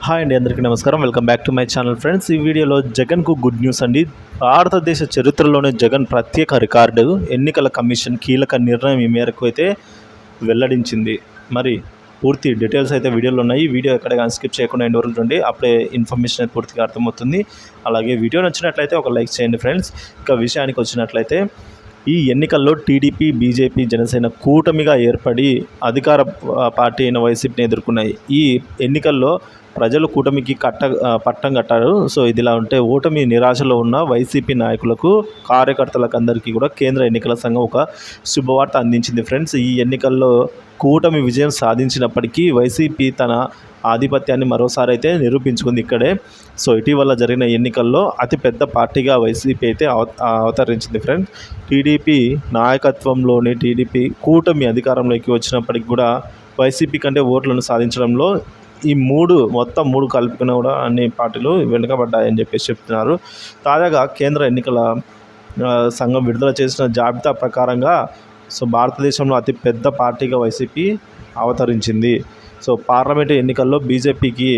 Hi అండి, అందరికీ నమస్కారం. Welcome back to my channel friends. ఈ వీడియోలో జగన్కు గుడ్ న్యూస్ అండి. భారతదేశ చరిత్రలోనే జగన్ ప్రత్యేక రికార్డు. ఎన్నికల కమిషన్ కీలక నిర్ణయం ఈ మేరకు అయితే వెల్లడించింది. మరి పూర్తి డీటెయిల్స్ అయితే వీడియోలో ఉన్నాయి. ఈ వీడియో ఎక్కడ కానీ స్కిప్ చేయకుండా ఎండ్ వరకు చూడండి. అప్పుడే ఇన్ఫర్మేషన్ అయితే పూర్తిగా అర్థమవుతుంది. అలాగే వీడియో నచ్చినట్లయితే ఒక లైక్ చేయండి ఫ్రెండ్స్. ఇక విషయానికి వచ్చినట్లయితే ఈ ఎన్నికల్లో టీడీపీ, బీజేపీ, జనసేన కూటమిగా ఏర్పడి అధికార పార్టీ అయిన వైసీపీని ఎదుర్కొన్నాయి. ఈ ఎన్నికల్లో ప్రజలు కూటమికి పట్టం కట్టారు. సో ఇదిలా ఉంటే ఓటమి నిరాశలో ఉన్న వైసీపీ నాయకులకు, కార్యకర్తలకు అందరికీ కూడా కేంద్ర ఎన్నికల సంఘం ఒక శుభవార్త అందించింది ఫ్రెండ్స్. ఈ ఎన్నికల్లో కూటమి విజయం సాధించినప్పటికీ వైసీపీ తన ఆధిపత్యాన్ని మరోసారి అయితే నిరూపించుకుంది ఇక్కడే. సో ఇటీవల జరిగిన ఎన్నికల్లో అతిపెద్ద పార్టీగా వైసీపీ అయితే అవతరించింది ఫ్రెండ్స్. టీడీపీ నాయకత్వంలోని టీడీపీ కూటమి అధికారంలోకి వచ్చినప్పటికి కూడా వైసీపీ కంటే ఓట్లను సాధించడంలో ఈ మొత్తం మూడు కలిపిన కూడా అన్ని పార్టీలు వెనుకబడ్డాయని చెప్పేసి చెప్తున్నారు. తాజాగా కేంద్ర ఎన్నికల సంఘం విడుదల చేసిన జాబితా ప్రకారంగా భారతదేశంలో అతి పెద్ద పార్టీగా వైసీపీ అవతరించింది. పార్లమెంటు ఎన్నికల్లో బీజేపీకి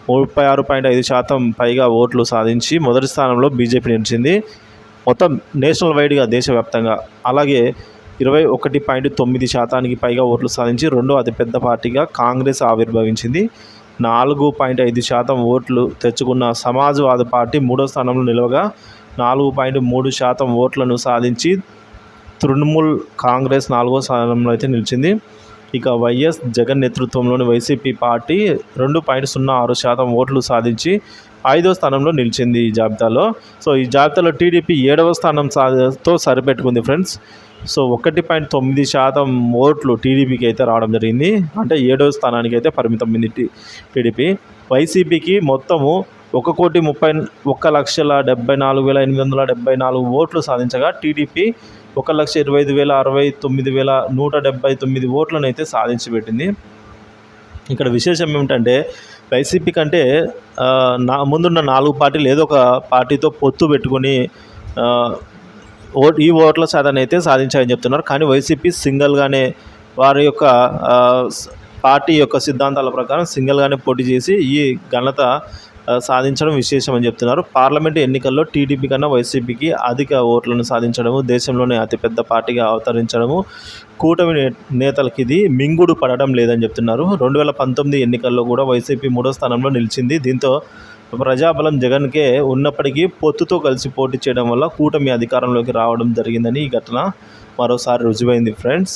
36.5% పైగా ఓట్లు సాధించి మొదటి స్థానంలో బీజేపీ నిలిచింది. మొత్తం నేషనల్ వైడ్గా దేశవ్యాప్తంగా. అలాగే 21.9% పైగా ఓట్లు సాధించి రెండో అతిపెద్ద పార్టీగా కాంగ్రెస్ ఆవిర్భవించింది. 4.5% ఓట్లు తెచ్చుకున్న సమాజ్వాదీ పార్టీ మూడో స్థానంలో నిలవగా 4.3% ఓట్లను సాధించి తృణమూల్ కాంగ్రెస్ నాలుగో స్థానంలో అయితే నిలిచింది. ఇక వైఎస్ జగన్ నేతృత్వంలోని వైసీపీ పార్టీ 2.06% ఓట్లు సాధించి 5వ స్థానంలో నిలిచింది ఈ జాబితాలో. ఈ జాబితాలో టీడీపీ 7వ స్థానంతో సరిపెట్టుకుంది ఫ్రెండ్స్. 1.9% ఓట్లు టీడీపీకి అయితే రావడం జరిగింది. అంటే 7వ స్థానానికి అయితే పరిమితమైంది టీడీపీ. వైసీపీకి మొత్తము 1,74,874 ఓట్లు సాధించగా టీడీపీ 1,25,69,179 ఓట్లను అయితే సాధించి పెట్టింది. ఇక్కడ విశేషం ఏమిటంటే వైసీపీ కంటే ముందున్న 4 పార్టీలు ఏదో ఒక పార్టీతో పొత్తు పెట్టుకొని ఈ ఓట్ల శాతాన్ని అయితే సాధించాయని చెప్తున్నారు. కానీ వైసీపీ సింగిల్గానే వారి యొక్క పార్టీ యొక్క సిద్ధాంతాల ప్రకారం సింగిల్గానే పోటీ చేసి ఈ ఘనత సాధించడం విశేషం అని చెప్తున్నారు. పార్లమెంటు ఎన్నికల్లో టీడీపీ కన్నా వైసీపీకి అధిక ఓట్లను సాధించడము, దేశంలోనే అతిపెద్ద పార్టీగా అవతరించడము కూటమి నేతలకి ఇది మింగుడు పడడం లేదని చెప్తున్నారు. 2019 ఎన్నికల్లో కూడా వైసీపీ 3వ స్థానంలో నిలిచింది. దీంతో ప్రజాబలం జగన్కే ఉన్నప్పటికీ పొత్తుతో కలిసి పోటీ చేయడం వల్ల కూటమి అధికారంలోకి రావడం జరిగిందని ఈ ఘటన మరోసారి రుజువైంది ఫ్రెండ్స్.